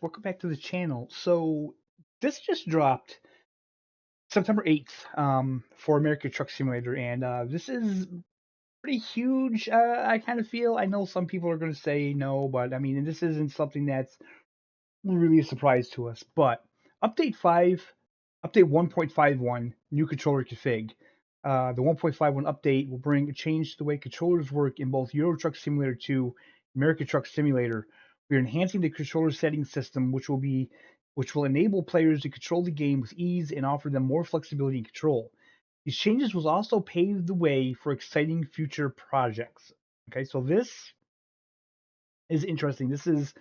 welcome back to the channel. So this just dropped September 8th for America Truck Simulator, and this is pretty huge. I kind of feel. I know some people are going to say no, but I mean, this isn't something that's really a surprise to us. But update 5, update 1.51, new controller config. The 1.51 update will bring a change to the way controllers work in both Euro Truck Simulator 2 and America Truck Simulator. We're enhancing the controller setting system, which will enable players to control the game with ease and offer them more flexibility and control. These changes will also pave the way for exciting future projects. Okay, so this is interesting. This is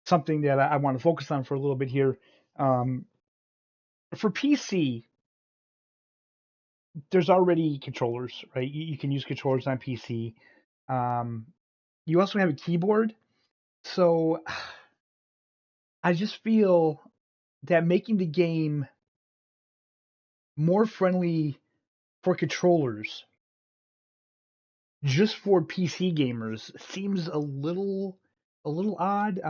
something that I want to focus on for a little bit here. Um, for PC, there's already controllers, right? You can use controllers on PC. Um, you also have a keyboard. So I just feel that making the game more friendly for controllers just for PC gamers seems a little odd.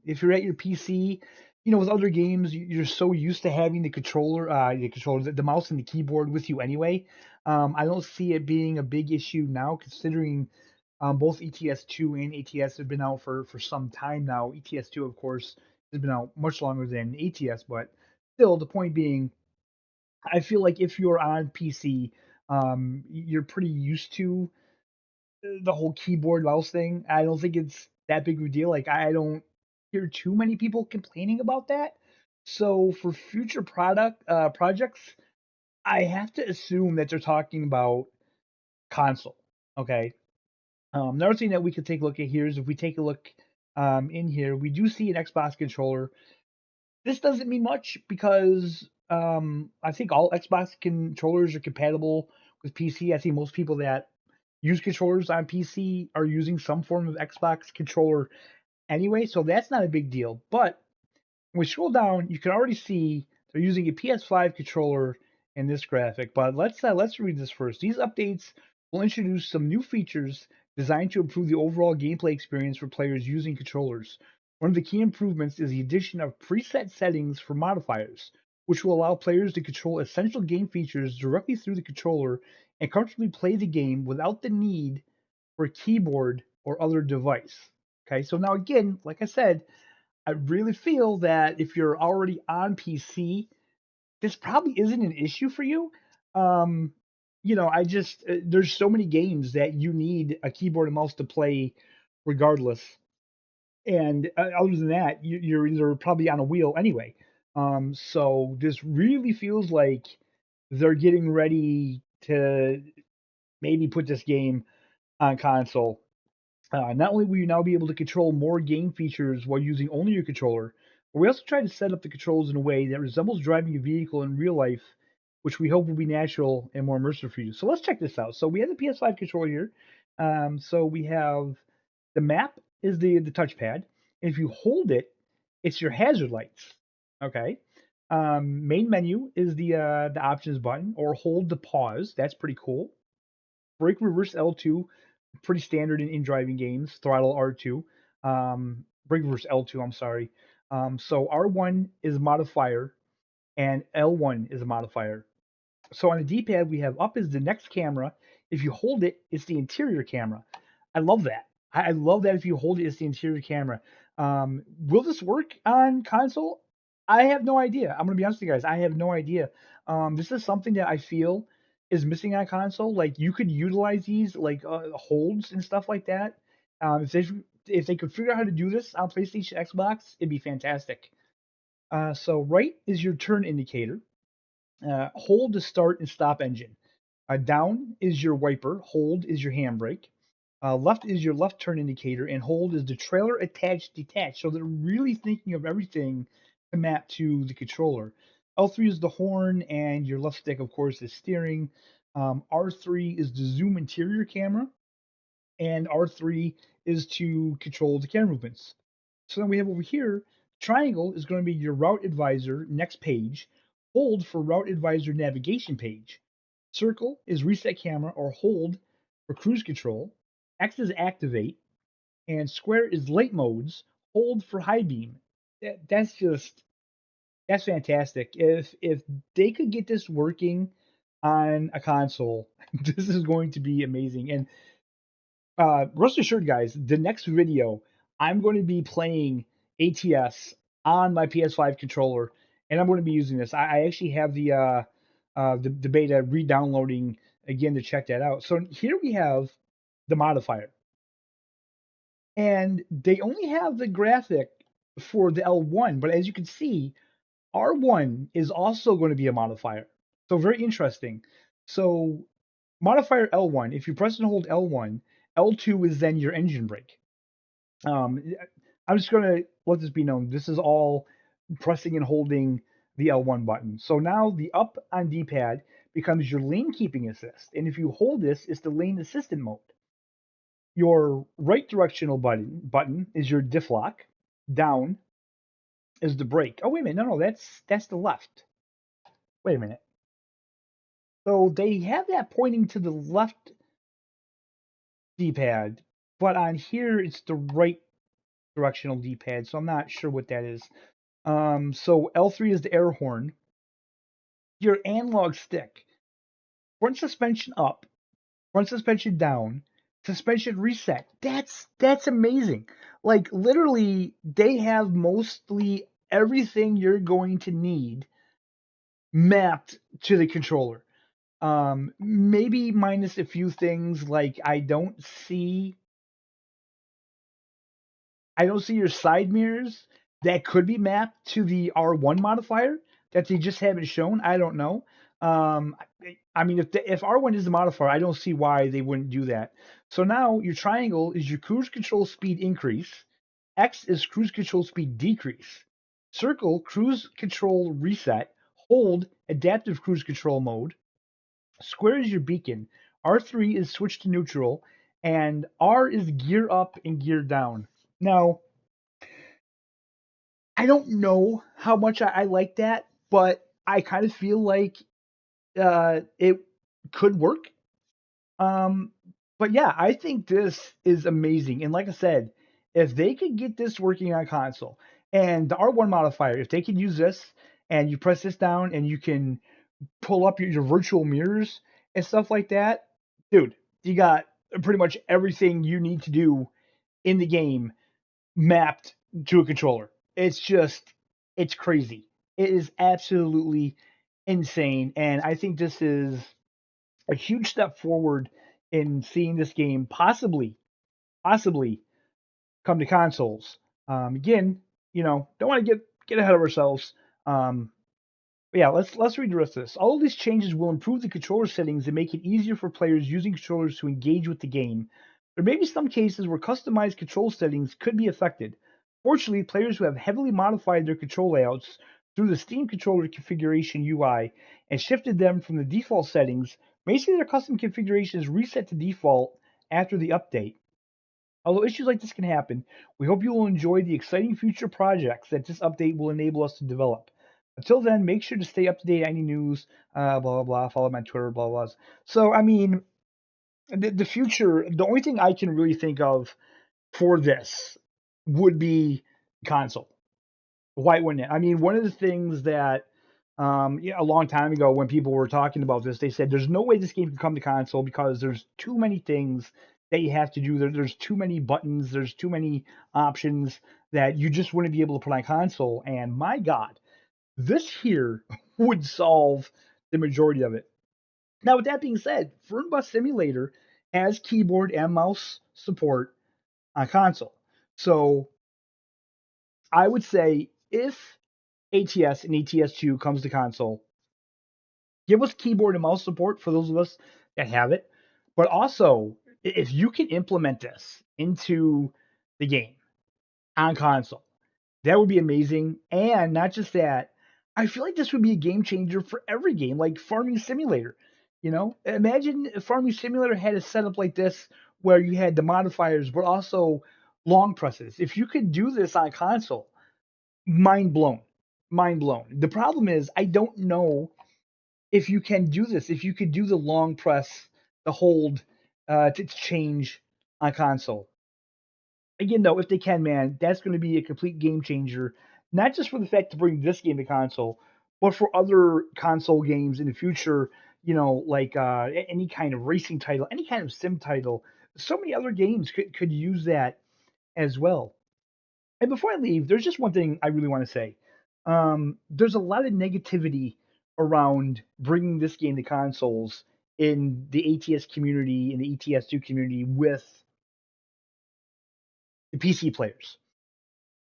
If you're at your PC, with other games, you're so used to having the mouse and the keyboard with you anyway. I don't see it being a big issue now, considering both ETS2 and ATS have been out for some time now. ETS2, of course, has been out much longer than ATS, but still, the point being, I feel like if you're on PC, you're pretty used to the whole keyboard mouse thing. I don't think it's that big of a deal. Like I don't hear too many people complaining about that. So for future product projects, I have to assume that they're talking about console. Okay. Another thing that we could take a look at here is if we take a look in here, we do see an Xbox controller. This doesn't mean much because I think all Xbox controllers are compatible with PC. I think most people that use controllers on PC are using some form of Xbox controller anyway, so that's not a big deal. But when we scroll down, you can already see they're using a PS5 controller in this graphic. But let's read this first. These updates will introduce some new features designed to improve the overall gameplay experience for players using controllers. One of the key improvements is the addition of preset settings for modifiers, which will allow players to control essential game features directly through the controller and comfortably play the game without the need for a keyboard or other device. Okay, so now again, like I said, I really feel that if you're already on PC, this probably isn't an issue for you. Um, I just there's so many games that you need a keyboard and mouse to play regardless. And other than that, you're either probably on a wheel anyway. So this really feels like they're getting ready to maybe put this game on console. Not only will you now be able to control more game features while using only your controller, but we also try to set up the controls in a way that resembles driving a vehicle in real life, which we hope will be natural and more immersive for you. So let's check this out. So we have the PS5 controller here. So we have the map is the touchpad. And if you hold it, it's your hazard lights. Okay. Main menu is the options button, or hold to pause. That's pretty cool. Brake reverse L2, pretty standard in driving games. Throttle R2. Brake reverse L2, I'm sorry. So R1 is a modifier and L1 is a modifier. So on the D-pad, we have up is the next camera. If you hold it, it's the interior camera. I love that. I love that if you hold it, it's the interior camera. Will this work on console? I have no idea. I'm gonna be honest with you guys. I have no idea. This is something that I feel is missing on console. Like you could utilize these like holds and stuff like that. If they could figure out how to do this on PlayStation, Xbox, it'd be fantastic. So right is your turn indicator. Hold to start and stop engine. Down is your wiper. Hold is your handbrake. Left is your left turn indicator, and hold is the trailer attached detached. So they're really thinking of everything to map to the controller. L3 is the horn, and your left stick, of course, is steering. R3 is the zoom interior camera, and R3 is to control the camera movements. So then we have over here, triangle is going to be your route advisor next page. Hold for route advisor navigation page. Circle is reset camera, or hold for cruise control. X is activate, and square is light modes. Hold for high beam. That's fantastic. If they could get this working on a console, this is going to be amazing. And rest assured, guys, the next video I'm going to be playing ATS on my PS5 controller, and I'm going to be using this. I actually have the beta re-downloading again to check that out. So here we have the modifier, and they only have the graphic for the L1, but as you can see, R1 is also going to be a modifier. So very interesting. So modifier L1, if you press and hold L1, L2 is then your engine brake. I'm just going to let this be known. This is all pressing and holding the L1 button. So now the up on D-pad becomes your lane keeping assist. And if you hold this, it's the lane assistant mode. Your right directional button is your diff lock. Down is the brake. Oh, wait a minute. No, that's the left. Wait a minute. So they have that pointing to the left D-pad, but on here it's the right directional D-pad, so I'm not sure what that is. So L3 is the air horn. Your analog stick, front suspension up, front suspension down, suspension reset. That's amazing. Like literally, they have mostly everything you're going to need mapped to the controller. Maybe minus a few things like I don't see your side mirrors that could be mapped to the R1 modifier that they just haven't shown. I don't know. I mean, if R1 is the modifier, I don't see why they wouldn't do that. So now your triangle is your cruise control speed increase. X is cruise control speed decrease. Circle, cruise control reset. Hold, adaptive cruise control mode. Square is your beacon. R3 is switch to neutral. And R is gear up and gear down. Now, I don't know how much I like that, but I kind of feel like it could work. Um, but yeah, I think this is amazing. And like I said, if they could get this working on console and the R1 modifier, if they could use this and you press this down and you can pull up your virtual mirrors and stuff like that, dude, you got pretty much everything you need to do in the game mapped to a controller. It's crazy. It is absolutely insane. And I think this is a huge step forward in seeing this game possibly come to consoles. Again, don't want to get ahead of ourselves. But yeah, let's read the rest of this. All of these changes will improve the controller settings and make it easier for players using controllers to engage with the game. There may be some cases where customized control settings could be affected. Fortunately, players who have heavily modified their control layouts through the Steam controller configuration UI and shifted them from the default settings may see their custom configurations reset to default after the update. Although issues like this can happen, we hope you will enjoy the exciting future projects that this update will enable us to develop. Until then, make sure to stay up to date on any news, blah, blah, blah, follow my Twitter, blah, blah. So, I mean, the future, the only thing I can really think of for this would be console. Why wouldn't it? I mean, one of the things that yeah, a long time ago when people were talking about this, they said there's no way this game can come to console because there's too many things that you have to do. There's too many buttons, there's too many options that you just wouldn't be able to put on console. And my God, this here would solve the majority of it. Now, with that being said, Fernbus Simulator has keyboard and mouse support on console. So I would say if ATS and ATS2 comes to console, give us keyboard and mouse support for those of us that have it. But also, if you can implement this into the game on console, that would be amazing. And not just that, I feel like this would be a game changer for every game, like Farming Simulator. Imagine if Farming Simulator had a setup like this where you had the modifiers, but also long presses. If you could do this on console, mind blown. Mind blown. The problem is, I don't know if you can do this, if you could do the long press, the hold to change on console. Again, though, if they can, man, that's going to be a complete game changer not just for the fact to bring this game to console, but for other console games in the future. Like any kind of racing title, any kind of sim title. So many other games could use that as well. And before I leave, there's just one thing I really want to say. There's a lot of negativity around bringing this game to consoles in the ATS community, in the ETS2 community, with the PC players.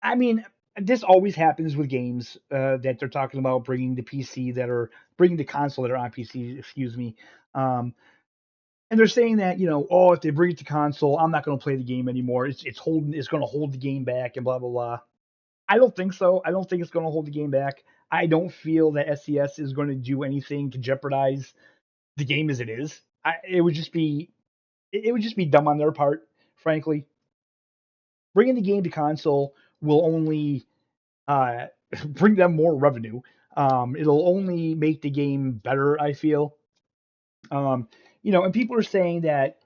I mean, this always happens with games that they're talking about bringing the PC that are bringing the console that are on PC. Excuse me. And they're saying that oh, if they bring it to console, I'm not going to play the game anymore. It's going to hold the game back and blah blah blah. I don't think so. I don't think it's going to hold the game back. I don't feel that SCS is going to do anything to jeopardize the game as it is. It would just be dumb on their part, frankly. Bringing the game to console will only uh, bring them more revenue. It'll only make the game better, I feel. And people are saying that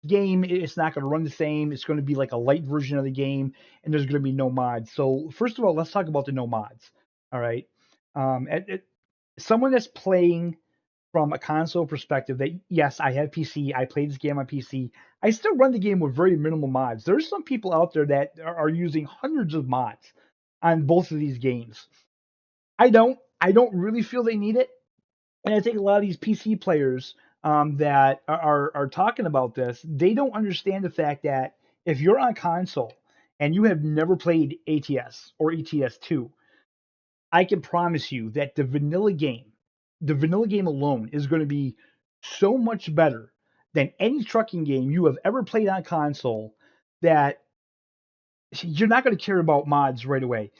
game it's not going to run the same. It's going to be like a light version of the game, and there's going to be no mods. So first of all, let's talk about the no mods. All right, someone that's playing from a console perspective, that yes, I have PC, I played this game on PC. I still run the game with very minimal mods. There's some people out there that are using hundreds of mods on both of these games. I don't really feel they need it. And I think a lot of these PC players that are talking about this, they don't understand the fact that if you're on console and you have never played ATS or ETS2, I can promise you that the vanilla game alone is going to be so much better than any trucking game you have ever played on console that you're not going to care about mods right away.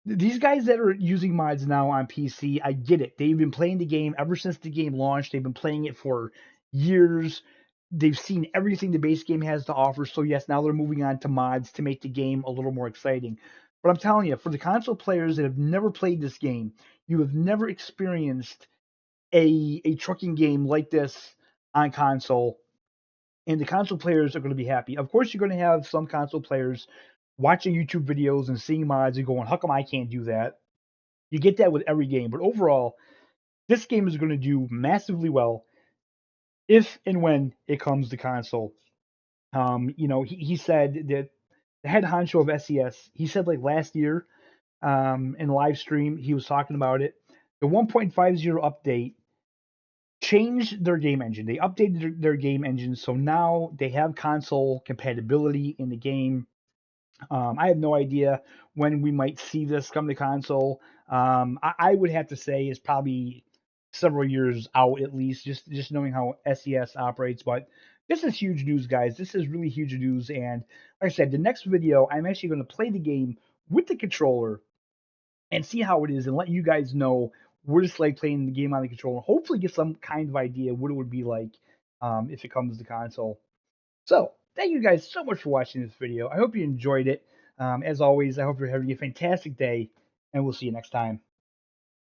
These guys that are using mods now on PC, I get it. They've been playing the game ever since the game launched. They've been playing it for years. They've seen everything the base game has to offer. So yes, now they're moving on to mods to make the game a little more exciting. But I'm telling you, for the console players that have never played this game, you have never experienced a trucking game like this on console, and the console players are going to be happy. Of course, you're going to have some console players watching YouTube videos and seeing mods and going, "How come I can't do that?" You get that with every game, but overall, this game is going to do massively well if and when it comes to console. He said that the head honcho of SES, he said like last year in live stream, he was talking about it. The 1.50 update changed their game engine. They updated their game engine, so now they have console compatibility in the game. I have no idea when we might see this come to console. I would have to say it's probably several years out at least, just knowing how SES operates. But this is huge news, guys. This is really huge news. And like I said, the next video, I'm actually going to play the game with the controller and see how it is and let you guys know what it's like playing the game on the controller. Hopefully get some kind of idea what it would be like if it comes to console. So thank you guys so much for watching this video. I hope you enjoyed it. As always, I hope you're having a fantastic day, and we'll see you next time.